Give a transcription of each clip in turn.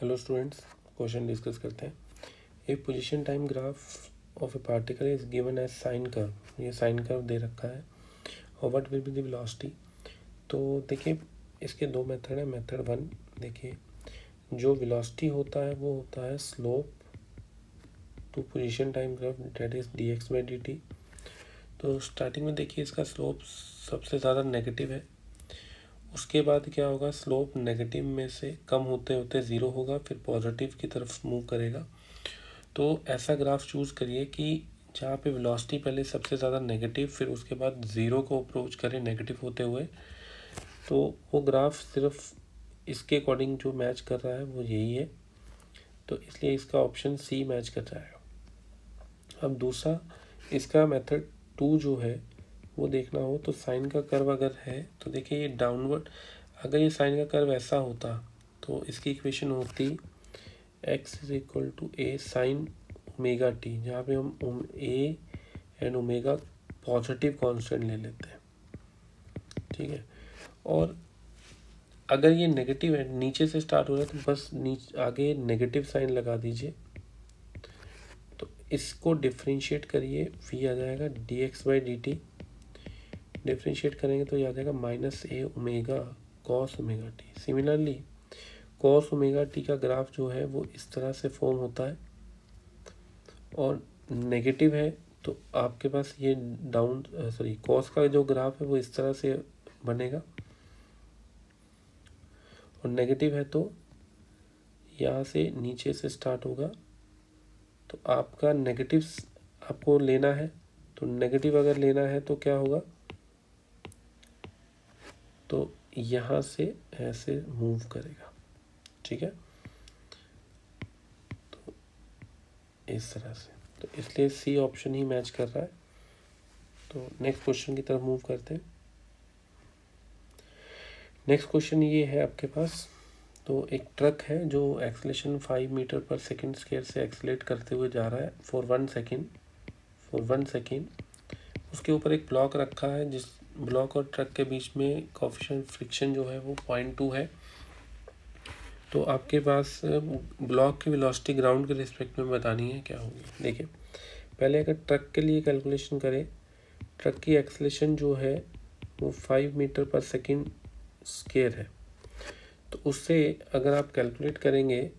Hello students, question discuss करते हैं। A position time graph of a particle is given as sine curve. ये sine curve दे रखा है और what will be the velocity. तो देखिए इसके दो मेथड है। मेथड वन, देखिए जो वेलोसिटी होता है वो होता है slope to position time graph, that is D X by D T. तो स्टार्टिंग में देखिए इसका स्लोप सबसे ज़्यादा नेगेटिव है। उसके बाद क्या होगा, स्लोप नेगेटिव में से कम होते होते ज़ीरो होगा, फिर पॉजिटिव की तरफ मूव करेगा। तो ऐसा ग्राफ चूज़ करिए कि जहाँ पे वेलोसिटी पहले सबसे ज़्यादा नेगेटिव, फिर उसके बाद ज़ीरो को अप्रोच करे नेगेटिव होते हुए। तो वो ग्राफ सिर्फ इसके अकॉर्डिंग जो मैच कर रहा है वो यही है, तो इसलिए इसका ऑप्शन सी मैच कर जाएगा। अब दूसरा, इसका मेथड टू जो है वो देखना हो तो साइन का कर्व अगर है तो देखिए ये डाउनवर्ड, अगर ये साइन का कर्व ऐसा होता तो इसकी इक्वेशन होती x is equal to A sine omega T, जहाँ पे हम A and omega positive constant ले लेते हैं, ठीक है। और अगर ये नेगेटिव है, नीचे से स्टार्ट हो रहा है, तो बस नीचे आगे नेगेटिव साइन लगा दीजिए। तो इसको डिफ्रेंशिएट करिए, v आ जाएगा D X by D T. Differentiate करेंगे तो ये आ जाएगा minus A omega cos omega T. Similarly cos omega T का ग्राफ जो है वो इस तरह से फॉर्म होता है, और नेगेटिव है तो आपके पास ये डाउन कॉस का जो ग्राफ है वो इस तरह से बनेगा, और नेगेटिव है तो यहाँ से नीचे से स्टार्ट होगा। तो आपका नेगेटिव आपको लेना है, तो नेगेटिव अगर लेना है तो क्या होगा, तो यहाँ से ऐसे मूव करेगा, ठीक है, तो इस तरह से। तो इसलिए सी ऑप्शन ही मैच कर रहा है। तो नेक्स्ट क्वेश्चन की तरफ मूव करते हैं। नेक्स्ट क्वेश्चन ये है आपके पास, तो एक ट्रक है जो एक्सलेशन 5 मीटर पर सेकंड स्क्वायर से एक्सलेट करते हुए जा रहा है फॉर 1 सेकेंड। उसके ऊपर एक ब्लॉक रखा है, जिस ब्लॉक और ट्रक के बीच में कोएफिशिएंट फ्रिक्शन जो है वो 0.2 है। तो आपके पास ब्लॉक की वेलोसिटी ग्राउंड के रिस्पेक्ट में बतानी है क्या होगी। देखिए पहले अगर ट्रक के लिए कैलकुलेशन करें, ट्रक की एक्सलेशन जो है वो 5 मीटर पर सेकेंड स्क्वायर है। तो उससे अगर आप कैलकुलेट करेंगे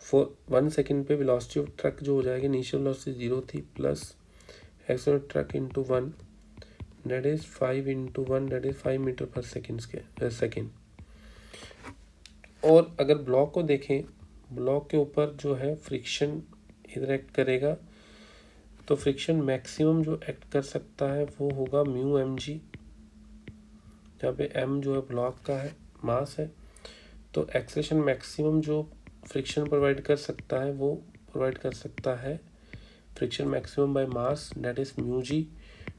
फॉर 1 सेकेंड पे वेलोसिटी ऑफ ट्रक जो हो जाएगी, इनिशियल वेलोसिटी 0 थी, plus action of truck into 1, that is 5 into 1, that is 5 metre per second. और अगर ब्लॉक को देखें, ब्लॉक के ऊपर जो है फ्रिक्शन इधर एक्ट करेगा, तो फ्रिक्शन मैक्सिमम जो एक्ट कर सकता है वो होगा म्यू एम जी, जहाँ पे एम जो है ब्लॉक का है, मास है। तो एक्सेलेरेशन मैक्सिमम जो फ्रिक्शन प्रोवाइड कर सकता है वो प्रोवाइड कर सकता है friction maximum by mass, that is mu g,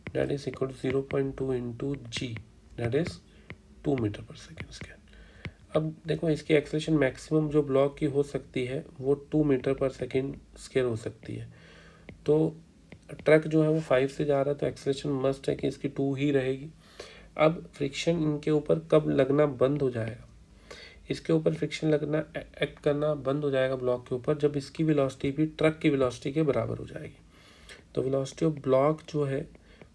that is equal to 0.2 into g, that is 2 metre per second square. अब देखो इसकी एक्सेलेरेशन मैक्सिमम जो ब्लॉक की हो सकती है वो 2 मीटर पर सेकेंड स्क्वायर हो सकती है। तो ट्रक जो है वो 5 से जा रहा है, तो एक्सेलेरेशन मस्ट है कि इसकी 2 ही रहेगी। अब फ्रिक्शन इनके ऊपर कब लगना बंद हो जाएगा, इसके ऊपर फ्रिक्शन लगना एक्ट करना बंद हो जाएगा ब्लॉक के ऊपर, जब इसकी वेलोसिटी भी ट्रक की वेलोसिटी के बराबर हो जाएगी। तो वेलोसिटी ऑफ ब्लॉक जो है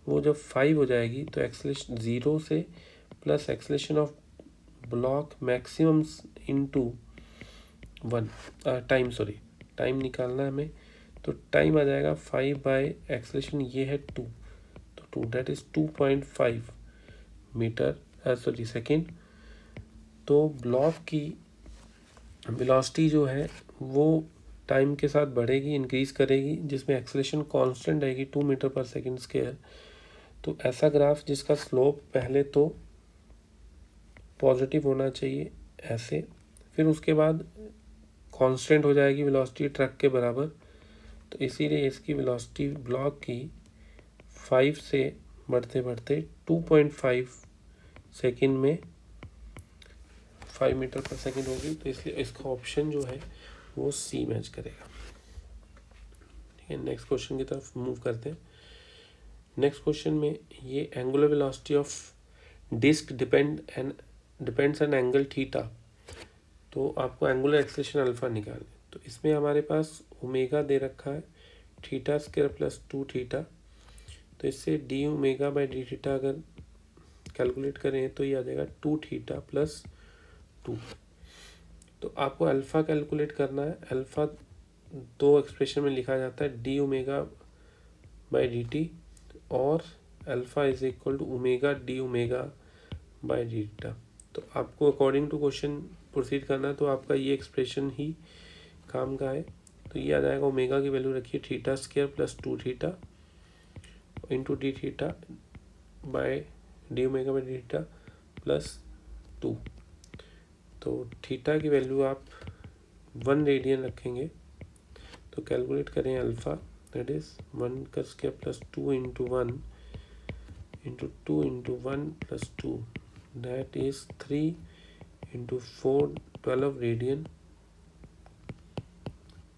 वो जब 5 हो जाएगी, तो एक्सेलेरेशन 0 से plus acceleration of block maximum into 1 time निकालना है हमें, तो टाइम आ जाएगा 5 बाय एक्सेलेरेशन ये है 2, तो 2 दैट इज 2.5 मीटर सेकेंड। तो ब्लॉक की वेलोसिटी जो है वो टाइम के साथ बढ़ेगी, इंक्रीज करेगी, जिसमें एक्सेलेरेशन कांस्टेंट रहेगी 2 मीटर पर सेकेंड स्क्वायर। तो ऐसा ग्राफ जिसका स्लोप पहले तो पॉजिटिव होना चाहिए ऐसे, फिर उसके बाद कांस्टेंट हो जाएगी वेलोसिटी ट्रक के बराबर। तो इसीलिए इसकी वेलोसिटी ब्लॉक की 5 से बढ़ते बढ़ते 2.5 सेकेंड में 5 मीटर पर सेकेंड होगी। तो इसलिए इसका ऑप्शन जो है वो सी मैच करेगा, ठीक है। नेक्स्ट क्वेश्चन की तरफ मूव करते हैं। नेक्स्ट क्वेश्चन में ये angular velocity of disc depends on angle theta. तो आपको एंगुलर एक्सेलरेशन अल्फा निकालना। तो इसमें हमारे पास ओमेगा दे रखा है थीटा स्क्वायर प्लस 2 थीटा। तो इससे D omega by D theta अगर कैलकुलेट करें तो ये आ जाएगा 2 थीटा प्लस 2। तो आपको अल्फ़ा कैलकुलेट करना है। अल्फ़ा दो एक्सप्रेशन में लिखा जाता है, D omega by D T और alpha is equal to omega D omega by D theta. तो आपको अकॉर्डिंग टू क्वेश्चन प्रोसीड करना है। तो आपका ये एक्सप्रेशन ही काम का है। तो ये आ जाएगा ओमेगा की वैल्यू रखिए theta square plus 2 theta into D theta by D omega by D theta plus 2। तो थीटा की वैल्यू आप 1 रेडियन रखेंगे। तो कैलकुलेट करें अल्फ़ा, दैट इज़ 1 का square plus 2 into 1 into 2 into 1 plus 2, that is 3 into 4 12 radian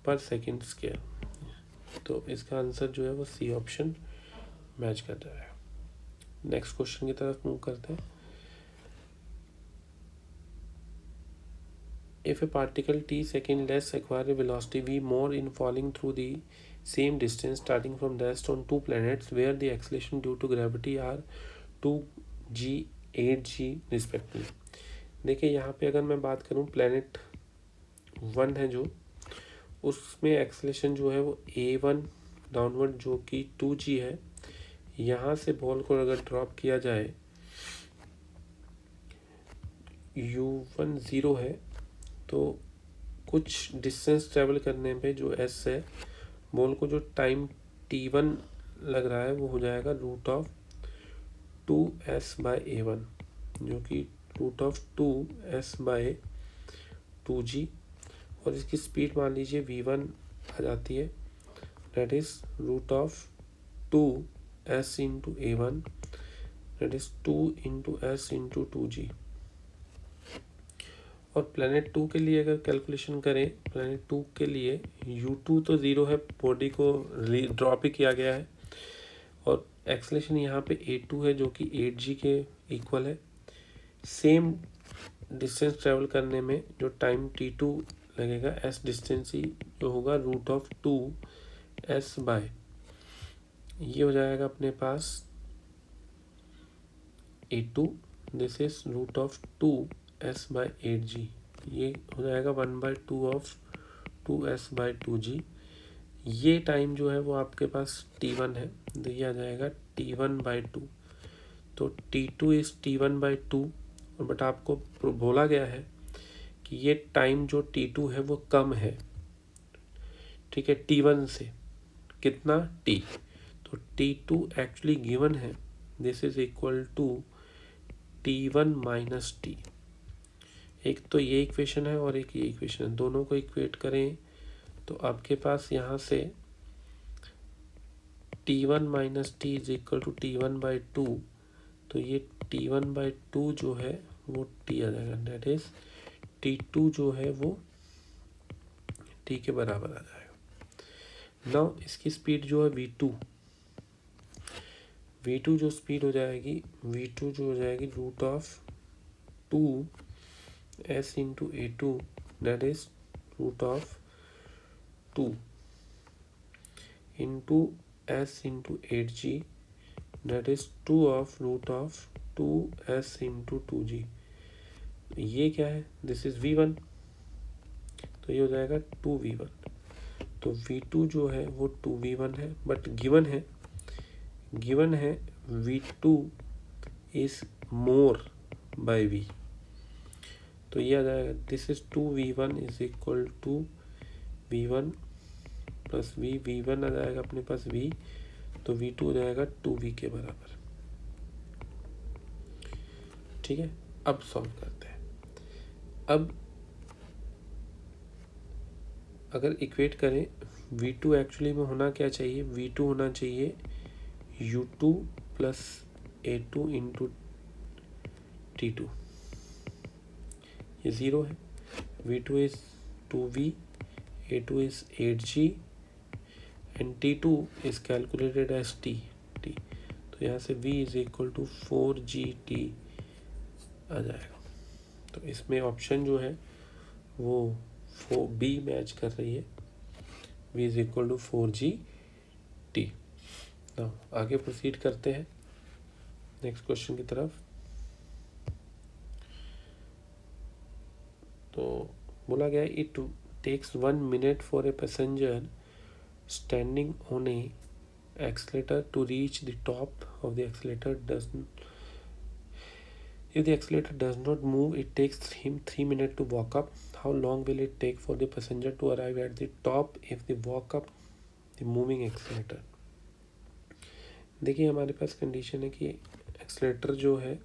पर second square. तो इसका आंसर जो है वो सी ऑप्शन मैच कर रहा है। नेक्स्ट क्वेश्चन की तरफ मूव करते हैं। If a particle t second less acquire a velocity v more in falling through the same distance starting from rest on two planets where the acceleration due to gravity are 2g 8g respectively। देखिए यहाँ पे अगर मैं बात करूँ planet 1 है जो, उसमें एक्सेलेरेशन जो है वो a1 डाउनवर्ड जो कि 2g है। यहाँ से बॉल को अगर ड्रॉप किया जाए, u1 0 है, तो कुछ डिस्टेंस ट्रेवल करने पे जो s है, बॉल को जो टाइम t1 लग रहा है वो हो जाएगा root of 2s bye a1, जो कि root of 2s bye 2g। और इसकी स्पीड मान लीजिए v1 आ जाती है, that is root of 2s into a1, that is 2 into s into 2g। और प्लैनेट 2 के लिए अगर कैलकुलेशन करें, प्लैनेट 2 के लिए u2 तो 0 है, बॉडी को ड्रॉप ही किया गया है, और एक्सेलेरेशन यहाँ पे a2 है जो कि 8g के इक्वल है। सेम डिस्टेंस ट्रेवल करने में जो टाइम t2 लगेगा, s डिस्टेंस ही जो होगा रूट ऑफ 2s बाय, ये हो जाएगा अपने पास a2, this is root of 2s by 8g, ये हो जाएगा 1/2 ऑफ 2s बाय 2g। ये टाइम जो है वो आपके पास t1 है, तो ये आ जाएगा t1/2। तो t2 इज t1/2, और बट आपको बोला गया है कि ये टाइम जो t2 है वो कम है, ठीक है, t1 से। कितना? t। तो t2 एक्चुअली गिवन है, this is equal to t1 minus t। एक तो ये इक्वेशन है और एक ये इक्वेशन है, दोनों को इक्वेट करें तो आपके पास यहाँ से t1 minus T is equal to t1/2। तो ये t1/2 जो है वो t आ जाएगा, दैट इज t2 जो है वो t के बराबर आ जाएगा। नाउ इसकी स्पीड जो है v2 जो स्पीड हो जाएगी, v2 जो हो जाएगी root of 2s into a2, that is root of 2 into s into 8g, that is 2 of root of 2s into 2g। ये क्या है? दिस इज v1, तो ये हो जाएगा 2v1। तो v2 जो है वो 2v1 है, बट गिवन है v2 is more by v। तो ये आ जाएगा, this is 2v1 is equal to v1 plus v1 आ जाएगा अपने पास v, तो v2 हो जाएगा 2v के बराबर। ठीक है, अब सॉल्व करते हैं। अब अगर इक्वेट करें, v2 एक्चुअली में होना क्या चाहिए, v2 होना चाहिए u2 plus a2 into t2। ये 0 है, v2 is 2v, a2 is 8g and t2 is calculated as t। तो यहाँ से v is equal to 4gt आ जाएगा। तो इसमें ऑप्शन जो है वो बी मैच कर रही है, v is equal to 4gt। Now आगे प्रोसीड करते हैं नेक्स्ट क्वेश्चन की तरफ। तो बोला गया it takes 1 minute for a passenger standing on a accelerator to reach the top of the accelerator. If the accelerator does not move, it takes him 3 minutes to walk up. How long will it take for the passenger to arrive at the top if they walk up the moving accelerator? देखिए हमारे पास condition है कि accelerator जो है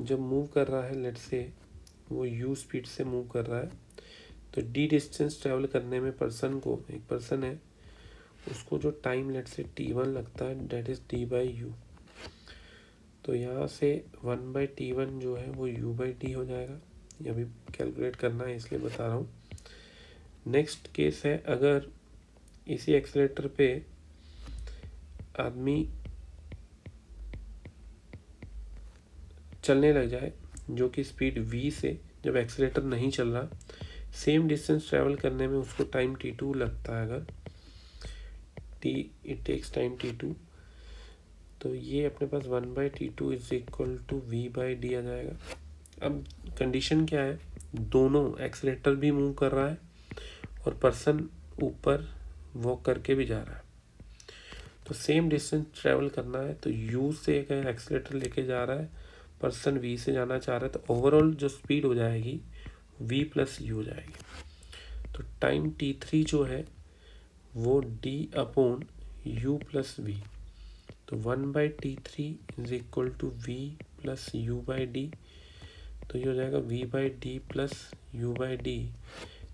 जब move कर रहा है, लेट्स से वो u स्पीड से मूव कर रहा है, तो d डिस्टेंस ट्रेवल करने में पर्सन को, एक पर्सन है उसको जो टाइम लेट से t1 लगता है, डेट इज d/u। तो यहाँ से 1/t1 जो है वो u/d हो जाएगा। ये अभी कैलकुलेट करना है इसलिए बता रहा हूँ। नेक्स्ट केस है, अगर इसी एक्सेलेरेटर पे आदमी चलने लग जाए जो कि स्पीड v से, जब एक्सेलेरेटर नहीं चल रहा, सेम डिस्टेंस ट्रैवल करने में उसको टाइम t2 लगता है, अगर इट टेक्स टाइम t2, तो ये अपने पास 1/t2 is equal to v/d आ जाएगा। अब कंडीशन क्या है, दोनों एक्सेलेरेटर भी मूव कर रहा है और पर्सन ऊपर वॉक करके भी जा रहा है, तो सेम डिस्टेंस ट्रैवल करना है, तो u से अगर एक्सेलेरेटर लेके जा रहा है, पर्सन v से जाना चाह रहा है, तो ओवरऑल जो स्पीड हो जाएगी v प्लस u हो जाएगी। तो टाइम t3 जो है वो d/u प्लस v, तो 1/t3 is equal to v plus u/d, तो ये हो जाएगा v/d प्लस u/d।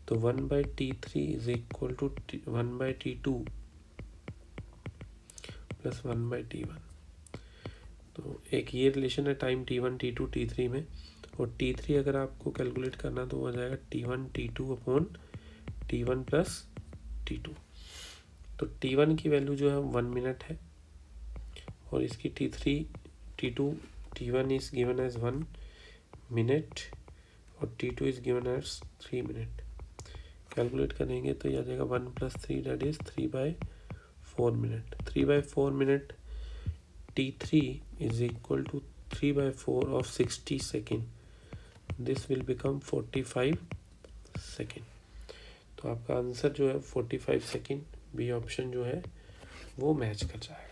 तो 1/t3 is equal to 1/t2 plus 1/t1। तो एक ये रिलेशन है टाइम t1 t2 t3 में, और t3 अगर आपको कैलकुलेट करना तो हो जाएगा t1 t2 upon t1 plus t2। तो t1 की वैल्यू जो है 1 मिनट है, और इसकी t1 is given as 1 minute और t2 is given as 3 minute. Calculate करेंगे तो यह आ जाएगा 1 + 3 that is 3/4 minute. 3/4 minute t3 is equal to 3/4 of 60 second, this will become 45 second. तो आपका आंसर जो है 45 सेकेंड, बी ऑप्शन जो है वो मैच कर जाएगा।